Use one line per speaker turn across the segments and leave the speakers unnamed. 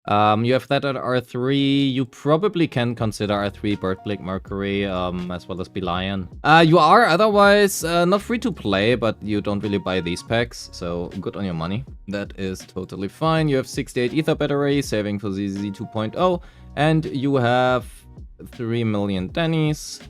You have that at R3. You probably can consider R3 Birdblade Mercury, as well as Belion. You are otherwise not free to play, but you don't really buy these packs, so good on your money. That is totally fine. You have 68 Ether Battery, saving for ZZ 2.0, and you have 3 million Dennies.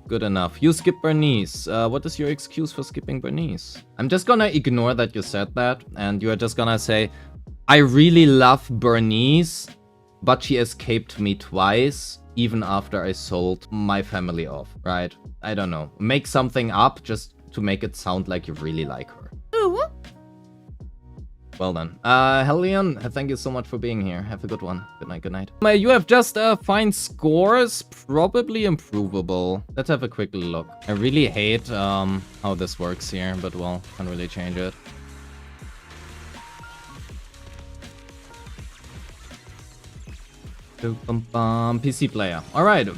Good enough. You skip Bernice. What is your excuse for skipping Bernice? I'm just gonna ignore that you said that, and you are just gonna say, I really love Bernice, but she escaped me twice, even after I sold my family off, right? I don't know. Make something up just to make it sound like you really like her.
Ooh.
Well done. Hellion, thank you so much for being here. Have a good one. Good night, good night. You have just fine scores, probably improvable. Let's have a quick look. I really hate how this works here, but well, can't really change it. PC player. Alright.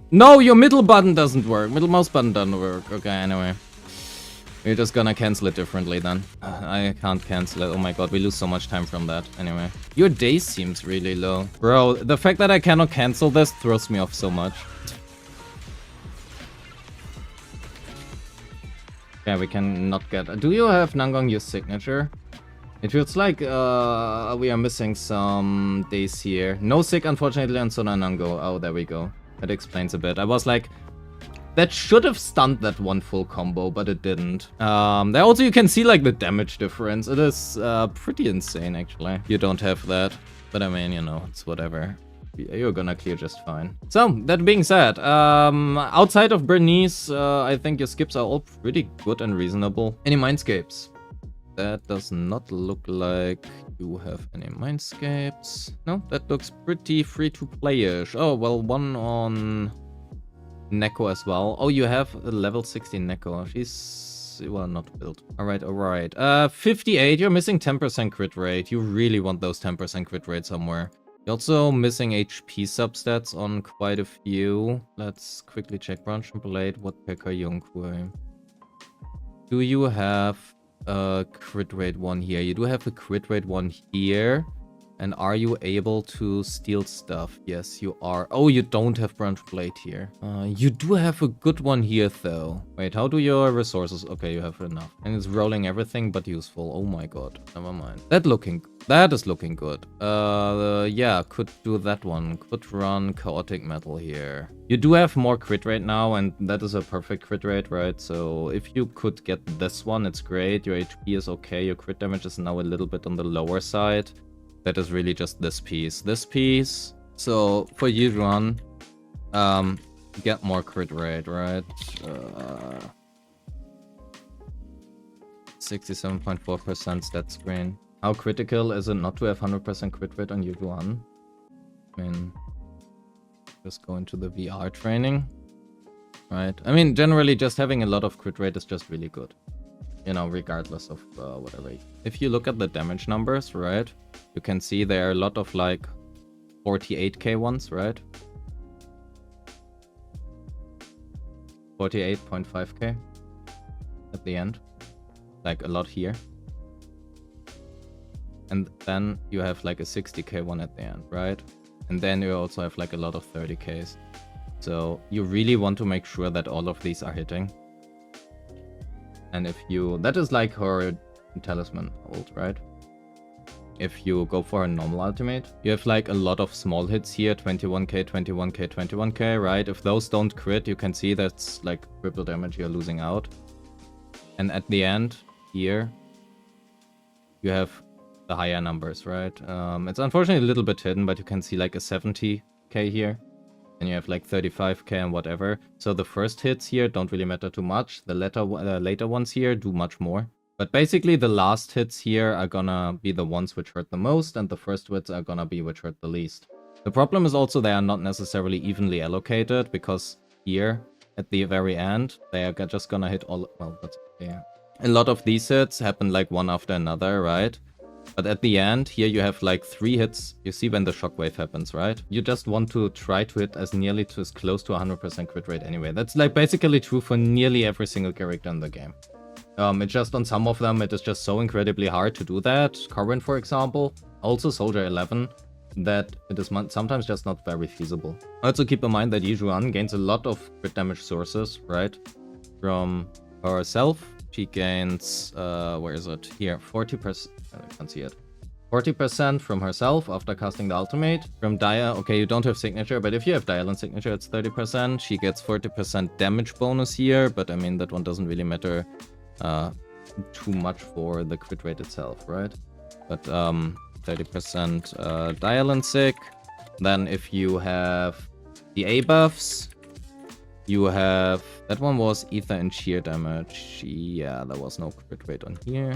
No, your middle button doesn't work. Middle mouse button doesn't work. Okay, anyway. We're just gonna cancel it differently then. I can't cancel it. Oh my god, we lose so much time from that. Anyway. Your day seems really low. Bro, the fact that I cannot cancel this throws me off so much. Okay, we can not get... Do you have Nangong Yu's signature? It feels like we are missing some days here. No sick, unfortunately, on Sona Nango. Oh, there we go. That explains a bit. I was like, that should have stunned that one full combo, but it didn't. There also you can see like the damage difference. It is pretty insane, actually. You don't have that, but I mean, you know, it's whatever. You're gonna clear just fine. So, that being said, outside of Bernice, I think your skips are all pretty good and reasonable. Any mindscapes? That does not look like you have any mindscapes. No, that looks pretty free-to-play-ish. Oh, well, one on Neko as well. Oh, you have a level 16 Neko. She's, well, not built. Alright, alright. 58, you're missing 10% crit rate. You really want those 10% crit rate somewhere. You're also missing HP substats on quite a few. Let's quickly check. Branch and Blade, Woodpecker, Yongkui. Do you have a crit rate 1 here? You do have a crit rate 1 here. And are you able to steal stuff? Yes, you are. Oh, you don't have Branch Blade here. You do have a good one here, though. Wait, how do your resources... Okay, you have enough. And it's rolling everything but useful. Oh my god. Never mind. That is looking good. Yeah, could do that one. Could run Chaotic Metal here. You do have more crit rate now, and that is a perfect crit rate, right? So if you could get this one, it's great. Your HP is okay. Your crit damage is now a little bit on the lower side. That is really just this piece. This piece. So for you to run, get more crit rate, right? 67.4% stat screen. How critical is it not to have 100% crit rate on U1? I mean, just go into the VR training, right? I mean, generally just having a lot of crit rate is just really good. You know, regardless of whatever. If you look at the damage numbers, right, you can see there are a lot of like 48k ones, right? 48.5k at the end. Like a lot here. And then you have like a 60k one at the end, right? And then you also have like a lot of 30ks. So you really want to make sure that all of these are hitting. And if you... That is like her talisman ult, right? If you go for a normal ultimate, you have like a lot of small hits here. 21k, 21k, 21k, right? If those don't crit, you can see that's like triple damage you're losing out. And at the end, here, you have the higher numbers, right? It's unfortunately a little bit hidden, but you can see like a 70k here. And you have like 35k and whatever. So the first hits here don't really matter too much. The later ones here do much more. But basically the last hits here are gonna be the ones which hurt the most, and the first hits are gonna be which hurt the least. The problem is also they are not necessarily evenly allocated, because here at the very end they are just gonna hit all... Well, that's okay. A lot of these hits happen like one after another, right? But at the end, here you have like 3 hits. You see when the shockwave happens, right? You just want to try to hit as nearly to as close to 100% crit rate anyway. That's like basically true for nearly every single character in the game. It's just on some of them, it is just so incredibly hard to do that. Corwin, for example, also Soldier 11, that it is sometimes just not very feasible. Also keep in mind that Zhu Yuan gains a lot of crit damage sources, right? From herself, she gains, where is it? Here, 40%, I can't see it. 40% from herself after casting the ultimate. From Dia, okay, you don't have signature, but if you have Dialan signature, it's 30%. She gets 40% damage bonus here, but I mean, that one doesn't really matter too much for the crit rate itself, right? But 30% Dialan sig. Then if you have the A buffs, you have... That one was Ether and Sheer damage. Yeah, there was no crit rate on here.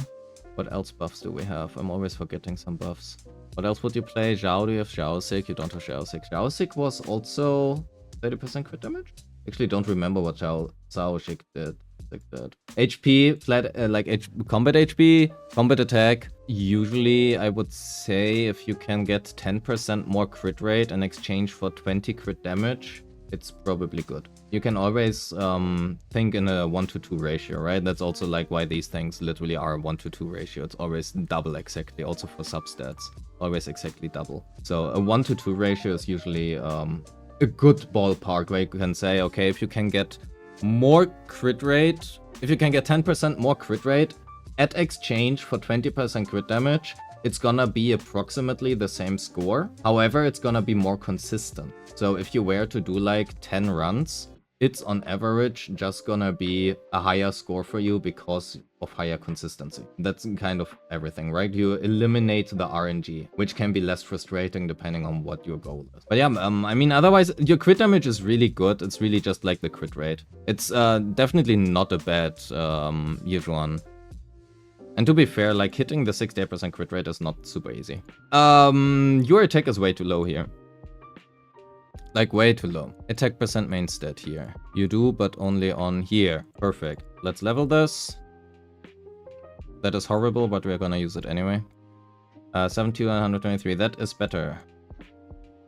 What else buffs do we have? I'm always forgetting some buffs. What else would you play? Zhao, do you have Zhao Sig? You don't have Zhao Sig. Zhao Sig was also 30% crit damage? Actually, don't remember what Zhao Sig did. Like that. HP, flat, combat HP, combat attack. Usually, I would say if you can get 10% more crit rate in exchange for 20 crit damage, it's probably good. You can always think in a 1-to-2 ratio, right? That's also like why these things literally are a 1-to-2 ratio. It's always double exactly, also for substats. Always exactly double. So a 1-to-2 ratio is usually a good ballpark where you can say, okay, if you can get more crit rate, if you can get 10% more crit rate at exchange for 20% crit damage, it's gonna be approximately the same score. However, it's gonna be more consistent. So if you were to do like 10 runs, it's on average just gonna be a higher score for you because of higher consistency. That's kind of everything, right? You eliminate the RNG, which can be less frustrating depending on what your goal is. But yeah, I mean, otherwise, your crit damage is really good. It's really just like the crit rate. It's definitely not a bad Zhu Yuan. And to be fair, like hitting the 68% crit rate is not super easy. Your attack is way too low here. Like way too low. Attack percent main stat here. You do, but only on here. Perfect. Let's level this. That is horrible, but we're gonna use it anyway. 70 and 123. That is better.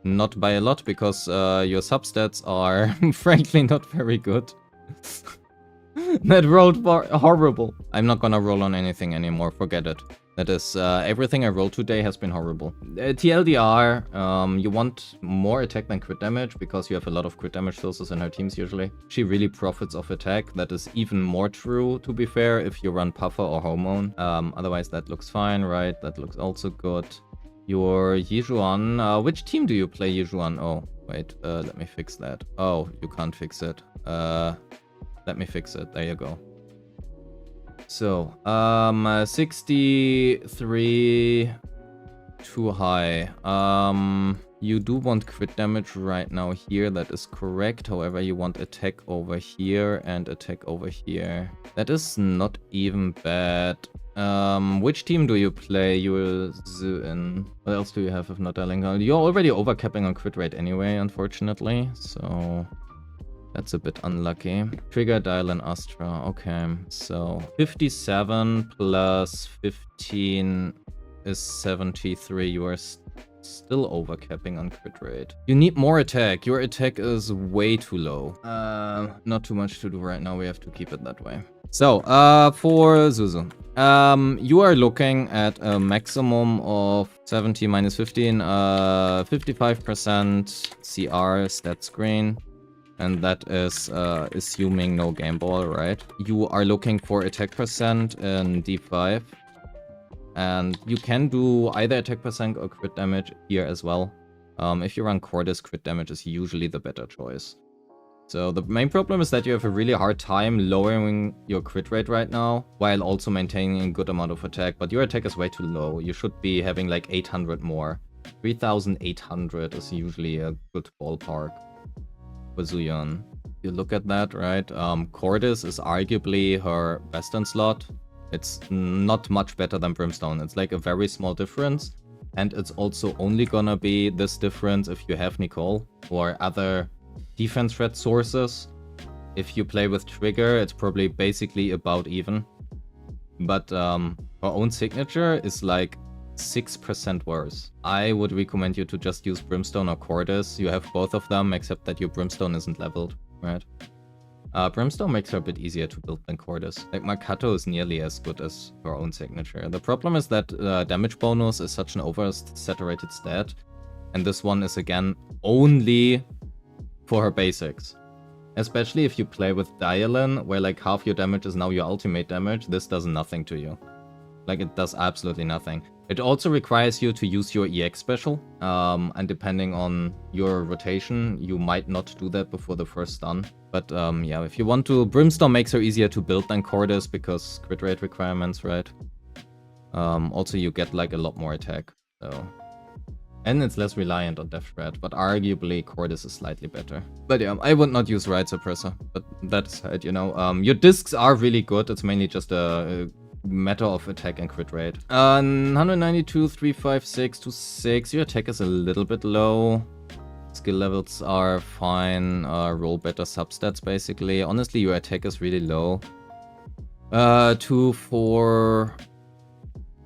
Not by a lot, because your substats are frankly not very good. That rolled horrible. I'm not gonna roll on anything anymore, forget it. That is, everything I rolled today has been horrible. TLDR, you want more attack than crit damage, because you have a lot of crit damage sources in her teams usually. She really profits off attack. That is even more true, to be fair, if you run Puffer or Hormone. Otherwise that looks fine, right? That looks also good. Your Zhu Yuan, which team do you play Zhu Yuan? Oh, wait, let me fix that. Oh, you can't fix it. Let me fix it. There you go. So, 63 too high. You do want crit damage right now here. That is correct. However, you want attack over here and attack over here. That is not even bad. Which team do you play? You're Zhu. What else do you have if not Darling? You're already overcapping on crit rate anyway, unfortunately. So... that's a bit unlucky. Trigger, Dial, and Astra. Okay, so 57 plus 15 is 73. You are still overcapping on crit rate. You need more attack. Your attack is way too low. Not too much to do right now. We have to keep it that way. So, for Zuzu. You are looking at a maximum of 70 minus 15, 55% CR stat screen. And that is assuming no game ball, right? You are looking for attack percent in D5. And you can do either attack percent or crit damage here as well. If you run Cordis, crit damage is usually the better choice. So the main problem is that you have a really hard time lowering your crit rate right now, while also maintaining a good amount of attack. But your attack is way too low. You should be having like 800 more. 3,800 is usually a good ballpark. For Zhu Yuan. You look at that, right? Cordis is arguably her best in slot. It's not much better than Brimstone. It's like a very small difference. And it's also only gonna be this difference if you have Nicole or other defense threat sources. If you play with Trigger, it's probably basically about even. But her own signature is like 6% worse. I would recommend you to just use Brimstone or Cordis. You have both of them, except that your Brimstone isn't leveled, right? Brimstone makes her a bit easier to build than Cordis. Like, Makato is nearly as good as her own signature. The problem is that damage bonus is such an oversaturated stat, and this one is, again, only for her basics. Especially if you play with Dialin, where, like, half your damage is now your ultimate damage, this does nothing to you. Like, it does absolutely nothing. It also requires you to use your EX special, and depending on your rotation, you might not do that before the first stun. But yeah, if you want to, Brimstone makes her easier to build than Cordis because crit rate requirements, right? Also, you get like a lot more attack, so. And it's less reliant on death threat, but arguably Cordis is slightly better. But yeah, I would not use Right Suppressor, but that's it, you know. Your discs are really good, it's mainly just a matter of attack and crit rate. 192, 356 to 6. Your attack is a little bit low. Skill levels are fine. Roll better substats, basically. Honestly, your attack is really low. 2, 4...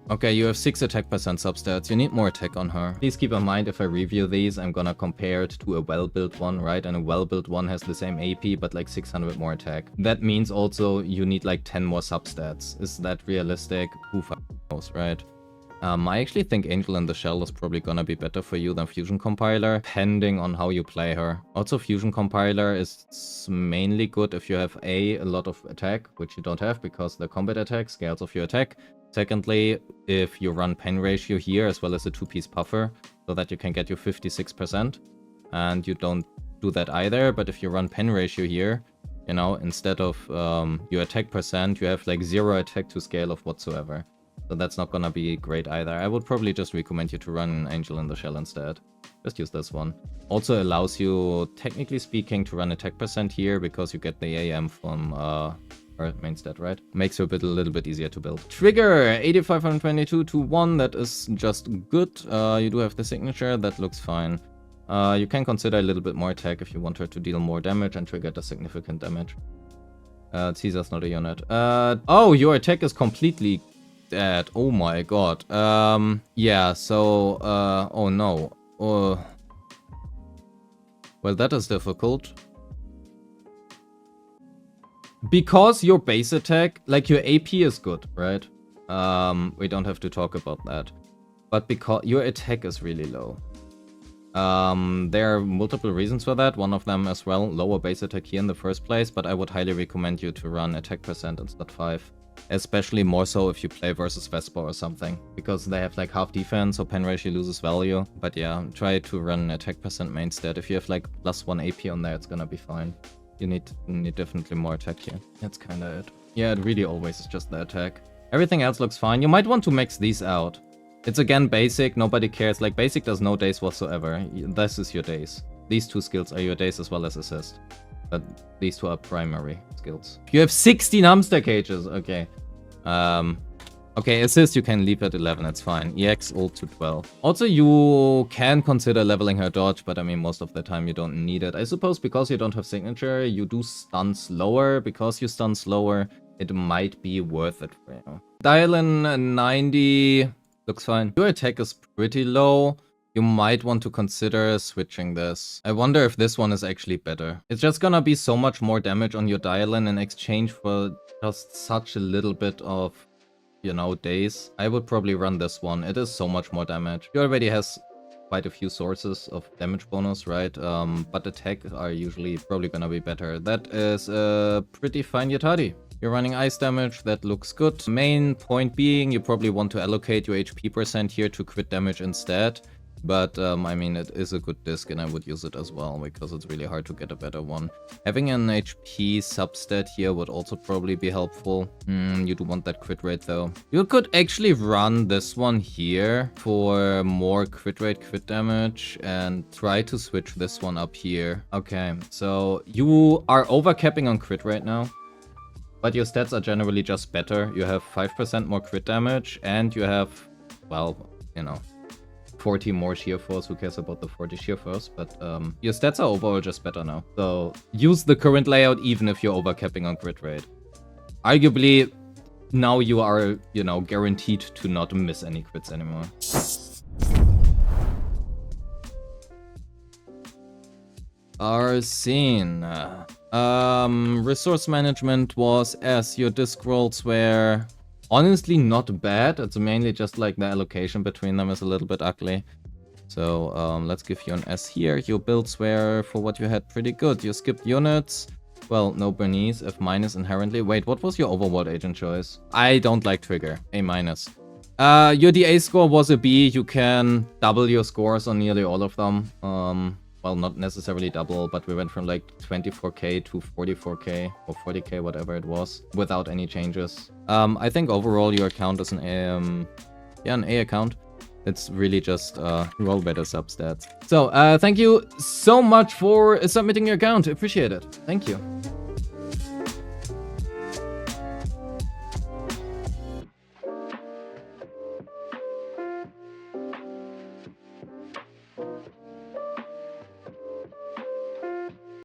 Okay, you have 6 attack percent substats. You need more attack on her. Please keep in mind, if I review these, I'm gonna compare it to a well-built one, right? And a well-built one has the same AP, but like 600 more attack. That means also you need like 10 more substats. Is that realistic? Who knows, right? I actually think Angel in the Shell is probably gonna be better for you than Fusion Compiler, depending on how you play her. Also, Fusion Compiler is mainly good if you have a lot of attack, which you don't have because the combat attack scales off your attack. Secondly, if you run pen ratio here as well as a 2-piece puffer, so that you can get your 56%, and you don't do that either, but if you run pen ratio here, you know, instead of your attack percent, you have like 0 attack to scale of whatsoever. So that's not gonna be great either. I would probably just recommend you to run Angel in the Shell instead. Just use this one. Also allows you, technically speaking, to run attack percent here because you get the AM from or main stat, right? Makes it a little bit easier to build. Trigger 8522 to 1. That is just good. You do have the signature. That looks fine. You can consider a little bit more attack if you want her to deal more damage and trigger the significant damage. Caesar's not a unit. Oh, your attack is completely dead. Oh my god. Yeah, so, oh no. Well, that is difficult. Because your base attack, like your AP is good, right? We don't have to talk about that. But because your attack is really low. There are multiple reasons for that. One of them as well, lower base attack here in the first place, but I would highly recommend you to run attack percent instead 5. Especially more so if you play versus Vespa or something, because they have like half defense, so pen ratio loses value. But yeah, try to run attack percent main stat. If you have like +1 AP on there, it's gonna be fine. You need definitely more attack here. That's kinda it. Yeah, it really always is just the attack. Everything else looks fine. You might want to max these out. It's again basic, nobody cares. Like, basic does no days whatsoever. This is your days. These 2 skills are your days as well as assist. But these 2 are primary skills. You have 16 hamster cages. Okay. Okay, assist you can leave at 11, it's fine. EX ult to 12. Also, you can consider leveling her dodge, but I mean, most of the time you don't need it. I suppose because you don't have signature, you do stun slower. Because you stun slower, it might be worth it for you. Dialin 90 looks fine. Your attack is pretty low. You might want to consider switching this. I wonder if this one is actually better. It's just gonna be so much more damage on your Dialin in exchange for just such a little bit of, you know, days. I would probably run this one. It is so much more damage. He already has quite a few sources of damage bonus, right? But attack are usually probably gonna be better. That is a pretty fine Yatadi. You're running ice damage, that looks good. Main point being, you probably want to allocate your HP percent here to crit damage instead. But, I mean, it is a good disc and I would use it as well, because it's really hard to get a better one. Having an HP substat here would also probably be helpful. You do want that crit rate, though. You could actually run this one here for more crit rate, crit damage, and try to switch this one up here. Okay, so you are overcapping on crit rate now. But your stats are generally just better. You have 5% more crit damage, and you have, well, you know, 40 more sheer force. Who cares about the 40 sheer force? But your stats are overall just better now. So use the current layout even if you're overcapping on crit rate. Arguably, now you are, you know, guaranteed to not miss any crits anymore. Arsene. Resource management was S. Your disc rolls were honestly not bad. It's mainly just like the allocation between them is a little bit ugly. So let's give you an S here. Your builds were, for what you had, pretty good. You skipped units. Well, no Bernice, F minus inherently. Wait, what was your overworld agent choice? I don't like trigger, A minus. Your DA score was a B. You can double your scores on nearly all of them. Well, not necessarily double, but we went from like 24k to 44k or 40k, whatever it was, without any changes. I think overall your account is an A account. It's really just roll better substats. So thank you so much for submitting your account. Appreciate it. Thank you.